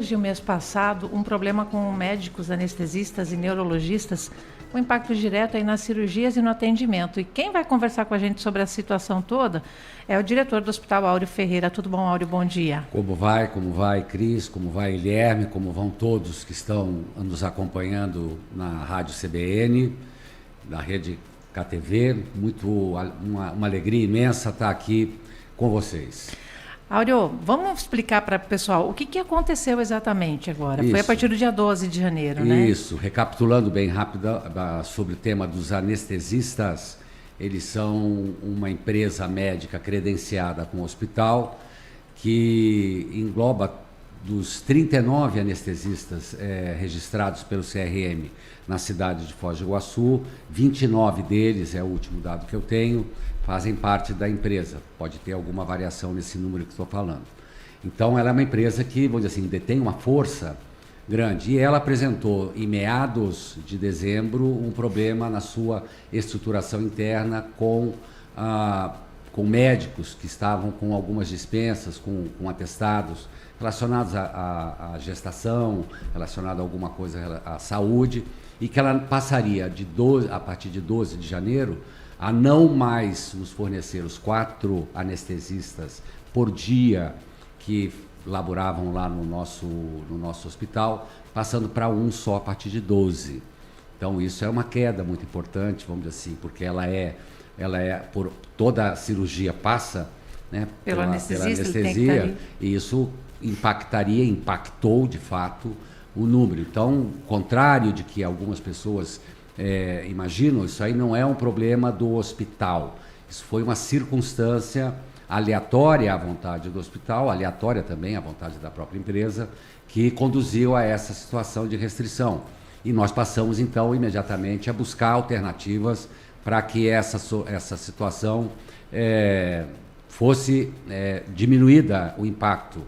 O mês passado, um problema com médicos, anestesistas e neurologistas, com impacto direto aí nas cirurgias e no atendimento. E quem vai conversar com a gente sobre a situação toda é o diretor do Hospital Áureo Ferreira. Tudo bom, Áureo? Bom dia. Como vai, Cris? Como vai, Guilherme? Como vão todos que estão nos acompanhando na Rádio CBN, na Rede KTV? Uma alegria imensa estar aqui com vocês. Áureo, vamos explicar para o pessoal o que aconteceu exatamente agora. Isso. Foi a partir do dia 12 de janeiro, né? Isso, recapitulando bem rápido sobre o tema dos anestesistas, eles são uma empresa médica credenciada com o hospital que engloba dos 39 anestesistas registrados pelo CRM na cidade de Foz do Iguaçu, 29 deles, é o último dado que eu tenho, fazem parte da empresa. Pode ter alguma variação nesse número que estou falando. Então, ela é uma empresa que, vamos dizer assim, detém uma força grande. E ela apresentou, em meados de dezembro, um problema na sua estruturação interna com médicos que estavam com algumas dispensas, com atestados relacionados à gestação, relacionados a alguma coisa à saúde, e que ela passaria a partir de 12 de janeiro a não mais nos fornecer os 4 anestesistas por dia que laboravam lá no nosso hospital, passando para um só a partir de 12. Então isso é uma queda muito importante, vamos dizer assim, porque ela é por toda a cirurgia passa, né, pela anestesia, e isso impactou de fato o número. Então, contrário de que algumas pessoas imaginam, isso aí não é um problema do hospital. Isso foi uma circunstância aleatória à vontade do hospital, aleatória também à vontade da própria empresa, que conduziu a essa situação de restrição. E nós passamos, então, imediatamente a buscar alternativas para que essa situação fosse diminuída o impacto.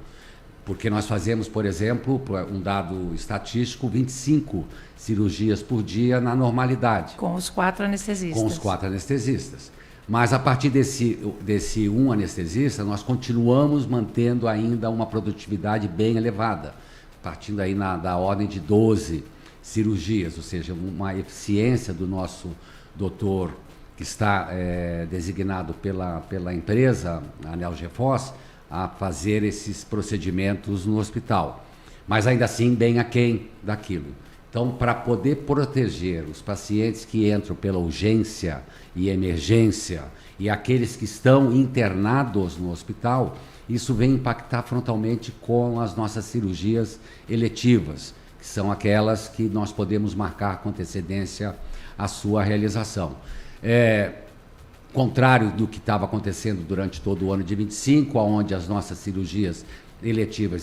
Porque nós fazemos, por exemplo, um dado estatístico, 25 cirurgias por dia na normalidade. Com os 4 anestesistas. Com os 4 anestesistas. Mas a partir desse um anestesista, nós continuamos mantendo ainda uma produtividade bem elevada, partindo aí da ordem de 12 cirurgias, ou seja, uma eficiência do nosso doutor que está designado pela empresa, a Neogefos, a fazer esses procedimentos no hospital, mas ainda assim bem aquém daquilo. Então, para poder proteger os pacientes que entram pela urgência e emergência e aqueles que estão internados no hospital, isso vem impactar frontalmente com as nossas cirurgias eletivas, que são aquelas que nós podemos marcar com antecedência a sua realização. Contrário do que estava acontecendo durante todo o ano de 25, onde as nossas cirurgias eletivas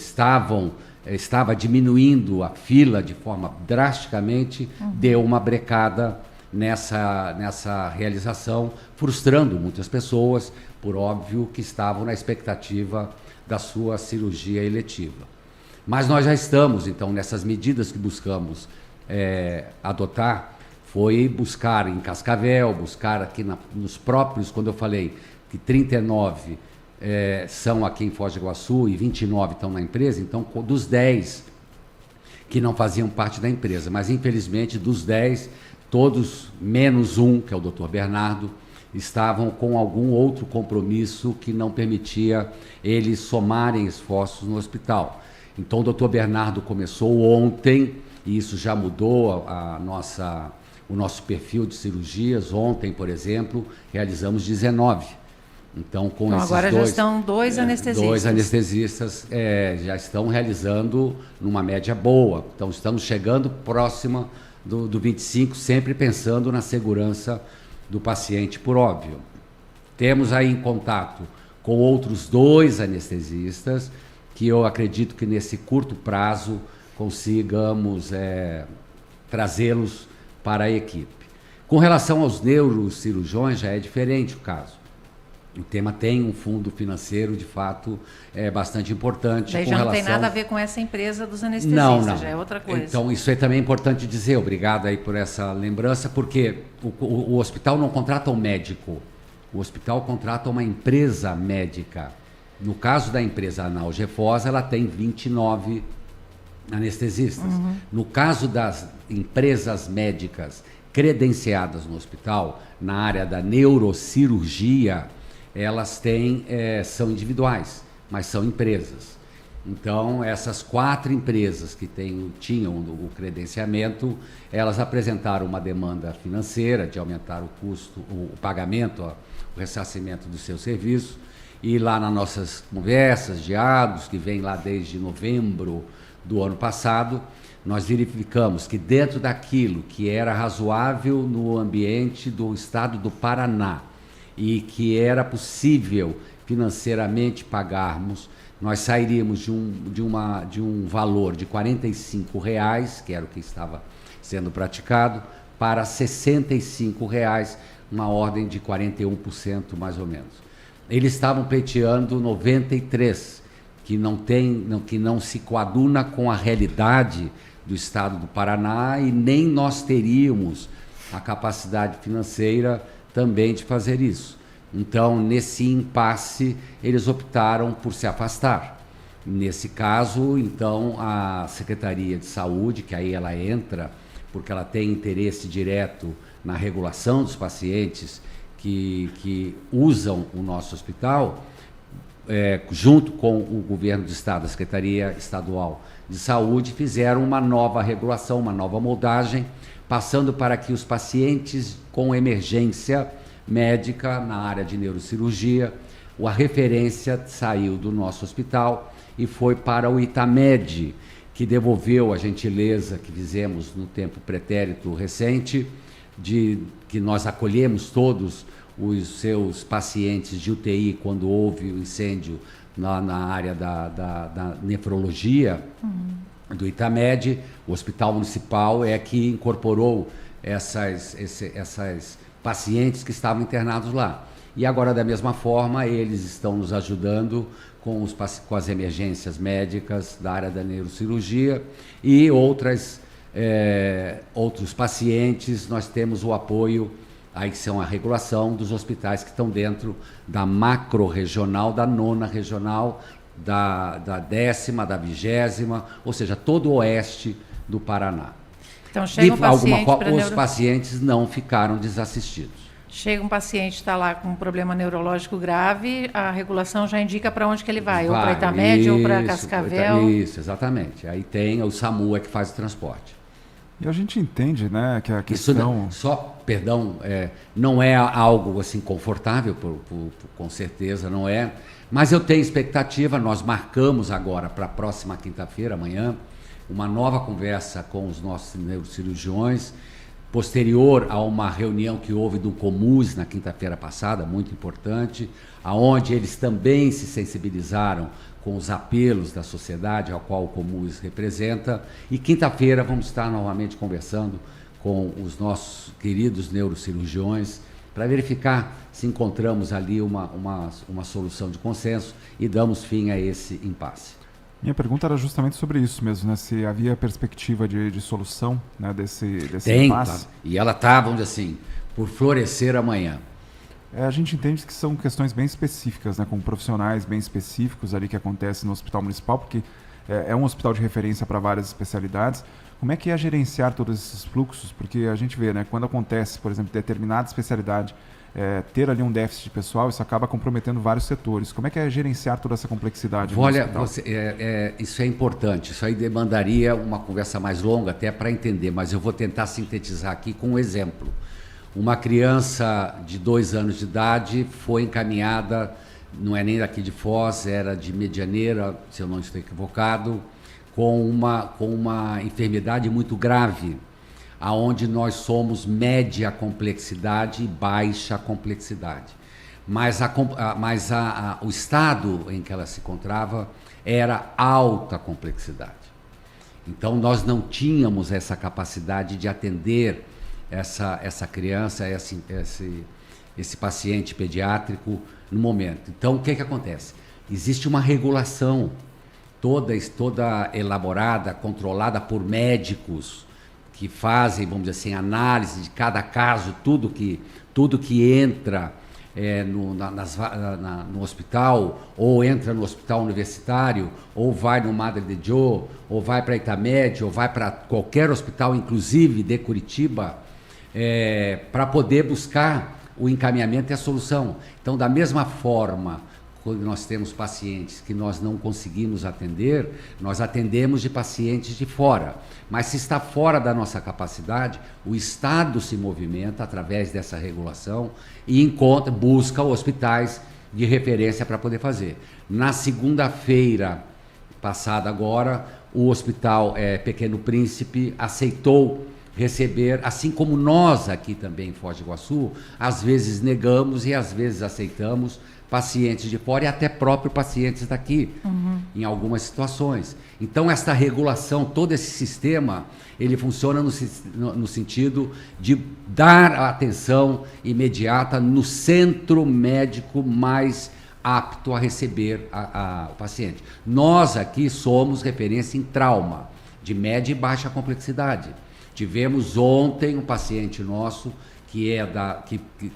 estava diminuindo a fila de forma drasticamente, deu uma brecada nessa realização, frustrando muitas pessoas, por óbvio, que estavam na expectativa da sua cirurgia eletiva. Mas nós já estamos, então, nessas medidas que buscamos adotar, foi buscar em Cascavel, buscar aqui nos próprios, quando eu falei que 39 são aqui em Foz do Iguaçu e 29 estão na empresa, então dos 10 que não faziam parte da empresa, mas infelizmente dos 10, todos menos um, que é o Dr. Bernardo, estavam com algum outro compromisso que não permitia eles somarem esforços no hospital. Então o Dr. Bernardo começou ontem, e isso já mudou o nosso perfil de cirurgias. Ontem, por exemplo, realizamos 19. Então, esses agora já estão 2 anestesistas. 2 anestesistas já estão realizando numa média boa. Então, estamos chegando próxima do 25, sempre pensando na segurança do paciente, por óbvio. Temos aí em contato com outros 2 anestesistas, que eu acredito que nesse curto prazo consigamos trazê-los para a equipe. Com relação aos neurocirurgiões, já é diferente o caso. O tema tem um fundo financeiro, de fato, bastante importante. Daí já não tem nada a ver com essa empresa dos anestesistas, não. Já é outra coisa. Então, isso é também importante dizer, obrigado aí por essa lembrança, porque o hospital não contrata um médico, o hospital contrata uma empresa médica. No caso da empresa Neogefos, ela tem 29 Anestesistas. No caso das empresas médicas credenciadas no hospital, na área da neurocirurgia, elas são individuais, mas são empresas. Então, essas 4 empresas que tinham o credenciamento, elas apresentaram uma demanda financeira de aumentar o custo, o pagamento, o ressarcimento do seu serviço. E lá nas nossas conversas, diálogos, que vem lá desde novembro do ano passado, nós verificamos que dentro daquilo que era razoável no ambiente do estado do Paraná e que era possível financeiramente pagarmos, nós sairíamos de um valor de R$ 45,00, que era o que estava sendo praticado, para R$ 65,00, uma ordem de 41% mais ou menos. Eles estavam pleiteando 93, que não se coaduna com a realidade do estado do Paraná e nem nós teríamos a capacidade financeira também de fazer isso. Então, nesse impasse, eles optaram por se afastar. Nesse caso, então, a Secretaria de Saúde, que aí ela entra, porque ela tem interesse direto na regulação dos pacientes que usam o nosso hospital, junto com o governo do estado, a Secretaria Estadual de Saúde, fizeram uma nova regulação, uma nova moldagem, passando para que os pacientes com emergência médica na área de neurocirurgia, a referência saiu do nosso hospital e foi para o Itamed, que devolveu a gentileza que fizemos no tempo pretérito recente, de que nós acolhemos todos os seus pacientes de UTI quando houve o incêndio na área da nefrologia do Itamed. O Hospital Municipal é que incorporou essas pacientes que estavam internados lá. E agora, da mesma forma, eles estão nos ajudando com as emergências médicas da área da neurocirurgia e outros pacientes. Nós temos o apoio, aí que são a regulação dos hospitais que estão dentro da macro-regional, da 9ª regional, da 10ª, da 20ª, ou seja, todo o oeste do Paraná. Então, chega os pacientes não ficaram desassistidos. Chega um paciente, está lá com um problema neurológico grave, a regulação já indica para onde que ele vai, ou para Itamed ou para Cascavel. Isso, exatamente. Aí tem o SAMU que faz o transporte. E a gente entende, né, que a questão... Não é algo assim confortável, com certeza não é, mas eu tenho expectativa. Nós marcamos agora para a próxima quinta-feira, amanhã, uma nova conversa com os nossos neurocirurgiões, posterior a uma reunião que houve do Comus na quinta-feira passada, muito importante, aonde eles também se sensibilizaram com os apelos da sociedade, ao qual o Comus representa. E quinta-feira vamos estar novamente conversando com os nossos queridos neurocirurgiões para verificar se encontramos ali uma solução de consenso e damos fim a esse impasse. Minha pergunta era justamente sobre isso mesmo, né? Se havia perspectiva de solução, né, desse impasse. Tá. E ela está, vamos dizer assim, por florescer amanhã. A gente entende que são questões bem específicas, né, com profissionais bem específicos ali que acontecem no Hospital Municipal, porque é um hospital de referência para várias especialidades. Como é que é gerenciar todos esses fluxos? Porque a gente vê, né, quando acontece, por exemplo, determinada especialidade, ter ali um déficit de pessoal, isso acaba comprometendo vários setores. Como é que é gerenciar toda essa complexidade? Olha, isso é importante. Isso aí demandaria uma conversa mais longa até para entender, mas eu vou tentar sintetizar aqui com um exemplo. Uma criança de 2 anos de idade foi encaminhada, não é nem daqui de Foz, era de Medianeira, se eu não estou equivocado, com uma enfermidade muito grave, aonde nós somos média complexidade e baixa complexidade. Mas o estado em que ela se encontrava era alta complexidade. Então, nós não tínhamos essa capacidade de atender essa criança, esse paciente pediátrico no momento. Então, o que acontece? Existe uma regulação toda elaborada, controlada por médicos, que fazem, vamos dizer assim, análise de cada caso, tudo que entra no hospital, ou entra no hospital universitário, ou vai no Madre de Deus, ou vai para Itamed, ou vai para qualquer hospital, inclusive de Curitiba, para poder buscar o encaminhamento e a solução. Então, da mesma forma, quando nós temos pacientes que nós não conseguimos atender, nós atendemos de pacientes de fora. Mas se está fora da nossa capacidade, o Estado se movimenta através dessa regulação e busca hospitais de referência para poder fazer. Na segunda-feira passada agora, o Hospital Pequeno Príncipe aceitou receber, assim como nós aqui também em Foz do Iguaçu, às vezes negamos e às vezes aceitamos pacientes de fora e até próprios pacientes daqui, em algumas situações. Então, essa regulação, todo esse sistema, ele funciona no sentido de dar a atenção imediata no centro médico mais apto a receber o paciente. Nós aqui somos referência em trauma, de média e baixa complexidade. Tivemos ontem um paciente nosso que é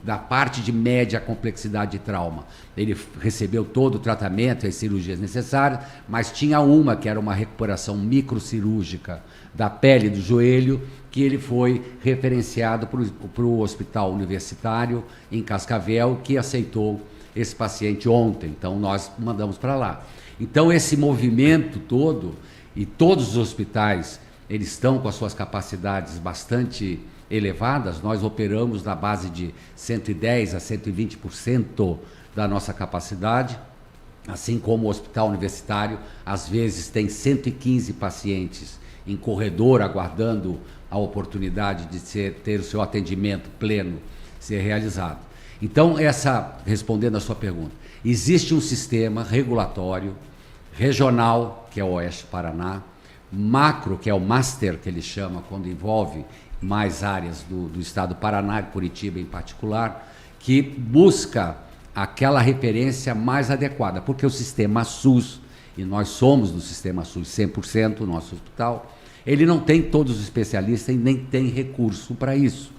da parte de média complexidade de trauma. Ele recebeu todo o tratamento e as cirurgias necessárias, mas tinha uma que era uma recuperação microcirúrgica da pele do joelho, que ele foi referenciado para o hospital universitário em Cascavel, que aceitou esse paciente ontem. Então, nós mandamos para lá. Então, esse movimento todo, e todos os hospitais, eles estão com as suas capacidades bastante elevadas. Nós operamos na base de 110% a 120% da nossa capacidade, assim como o hospital universitário, às vezes tem 115 pacientes em corredor aguardando a oportunidade de ter o seu atendimento pleno ser realizado. Então, respondendo a sua pergunta, existe um sistema regulatório regional, que é o Oeste Paraná, macro, que é o master, que ele chama, quando envolve mais áreas do estado do Paraná, Curitiba em particular, que busca aquela referência mais adequada, porque o sistema SUS, e nós somos do sistema SUS 100%, o nosso hospital, ele não tem todos os especialistas e nem tem recurso para isso.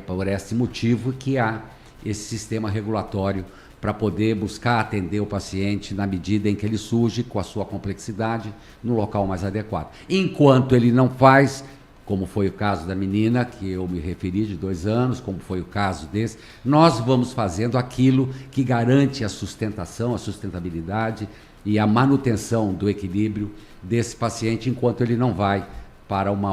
Por esse motivo que há esse sistema regulatório para poder buscar atender o paciente na medida em que ele surge, com a sua complexidade, no local mais adequado. Enquanto ele não faz, como foi o caso da menina, que eu me referi, de 2 anos, como foi o caso desse, nós vamos fazendo aquilo que garante a sustentação, a sustentabilidade e a manutenção do equilíbrio desse paciente, enquanto ele não vai para um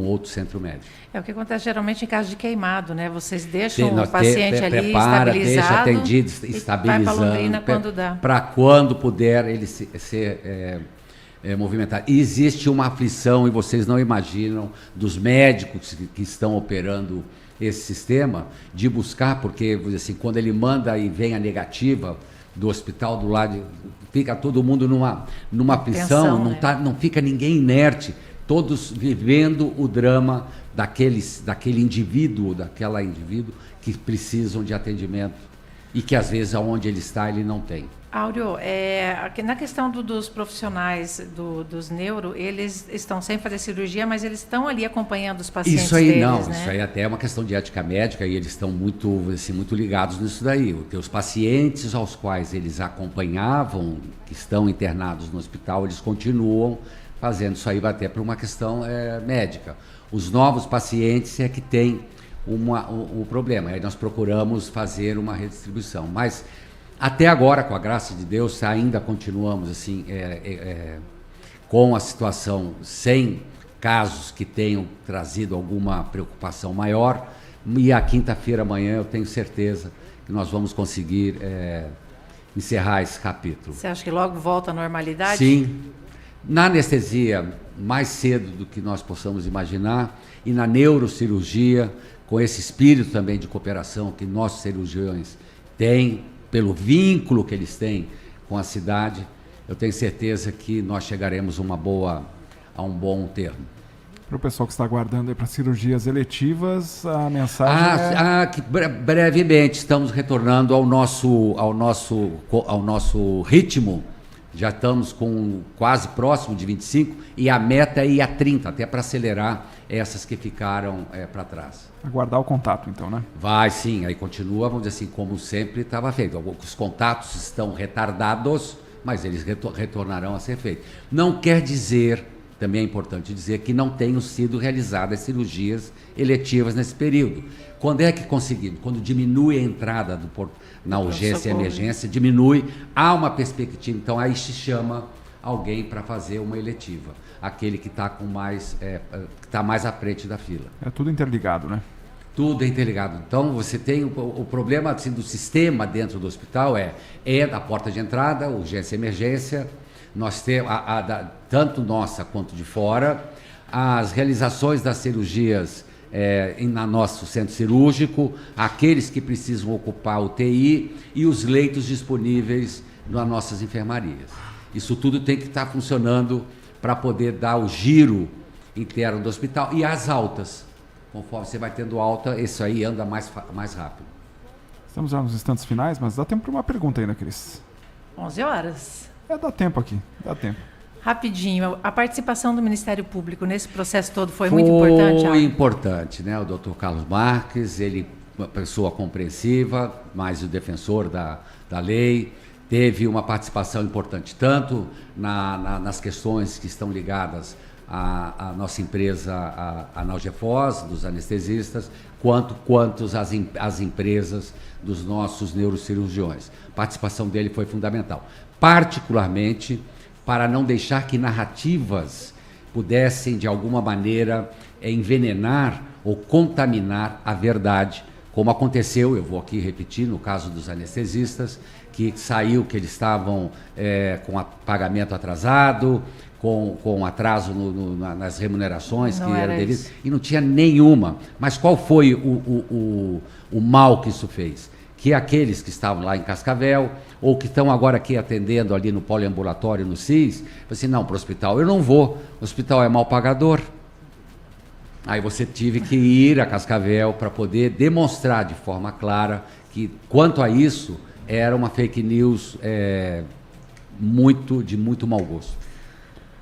outro centro médico. É o que acontece geralmente em caso de queimado, né? Vocês deixam o paciente ali estabilizado, deixa atendido, estabilizando, vai para Londrina quando dá. Para quando puder ele ser movimentado. E existe uma aflição, e vocês não imaginam, dos médicos que estão operando esse sistema, de buscar, porque assim, quando ele manda e vem a negativa do hospital do lado, fica todo mundo numa aflição, não fica ninguém inerte, todos vivendo o drama daquele indivíduo, daquela indivíduo que precisam de atendimento e que às vezes aonde ele está ele não tem. Áureo, na questão dos profissionais dos neuro, eles estão sem fazer cirurgia, mas eles estão ali acompanhando os pacientes isso aí deles, não, né? Isso aí até é uma questão de ética médica e eles estão muito ligados nisso daí. Porque os pacientes aos quais eles acompanhavam, que estão internados no hospital, eles continuam fazendo isso aí até por uma questão médica. Os novos pacientes é que têm o problema. Aí nós procuramos fazer uma redistribuição. Mas até agora, com a graça de Deus, ainda continuamos assim com a situação sem casos que tenham trazido alguma preocupação maior. E a quinta-feira amanhã eu tenho certeza que nós vamos conseguir encerrar esse capítulo. Você acha que logo volta à normalidade? Sim. Na anestesia, mais cedo do que nós possamos imaginar, e na neurocirurgia, com esse espírito também de cooperação que nossos cirurgiões têm, pelo vínculo que eles têm com a cidade, eu tenho certeza que nós chegaremos a um bom termo. Para o pessoal que está aguardando para cirurgias eletivas, a mensagem que brevemente estamos retornando ao nosso ritmo Já estamos com quase próximo de 25 e a meta é ir a 30, até para acelerar essas que ficaram para trás. Aguardar o contato, então, né? Vai sim, aí continua, vamos dizer assim, como sempre estava feito. Os contatos estão retardados, mas eles retornarão a ser feitos. Não quer dizer, também é importante dizer, que não tenham sido realizadas cirurgias eletivas nesse período. Quando é que conseguimos? Quando diminui a entrada na urgência e emergência, diminui, há uma perspectiva, então aí se chama alguém para fazer uma eletiva, aquele que está que tá mais à frente da fila. É tudo interligado, né? Tudo é interligado. Então você tem o problema assim, do sistema dentro do hospital é a porta de entrada, urgência e emergência, nós temos tanto nossa quanto de fora, as realizações das cirurgias no nosso centro cirúrgico, aqueles que precisam ocupar a UTI e os leitos disponíveis nas nossas enfermarias. Isso tudo tem que estar funcionando para poder dar o giro interno do hospital e as altas. Conforme você vai tendo alta, isso aí anda mais rápido. Estamos já nos instantes finais, mas dá tempo para uma pergunta ainda, Cris. 11 horas. Dá tempo aqui, dá tempo. Rapidinho, a participação do Ministério Público nesse processo todo foi muito importante? Foi importante, né? O doutor Carlos Marques, ele uma pessoa compreensiva, mais o defensor da lei, teve uma participação importante, tanto nas questões que estão ligadas à nossa empresa, a Nalgefos, dos anestesistas, quanto as empresas dos nossos neurocirurgiões. A participação dele foi fundamental, particularmente para não deixar que narrativas pudessem, de alguma maneira, envenenar ou contaminar a verdade, como aconteceu, eu vou aqui repetir, no caso dos anestesistas, que saiu que eles estavam com pagamento atrasado, com atraso nas remunerações não que eram devidas, isso. E não tinha nenhuma. Mas qual foi o mal que isso fez? Que aqueles que estavam lá em Cascavel, ou que estão agora aqui atendendo ali no poliambulatório, no CIS, assim, não, para o hospital eu não vou, o hospital é mal pagador. Aí você tive que ir a Cascavel para poder demonstrar de forma clara que, quanto a isso, era uma fake news de muito mau gosto.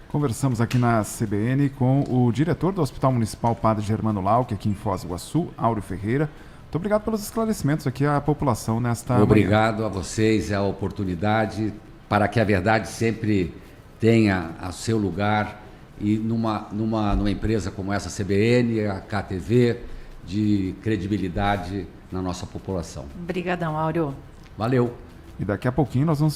Conversamos aqui na CBN com o diretor do Hospital Municipal Padre Germano Lauck, aqui em Foz do Iguaçu, Áureo Ferreira. Muito obrigado pelos esclarecimentos aqui à população nesta Obrigado manhã. A vocês, a oportunidade, para que a verdade sempre tenha o seu lugar e numa empresa como essa, CBN, a KTV, de credibilidade na nossa população. Obrigadão, Áureo. Valeu. E daqui a pouquinho nós vamos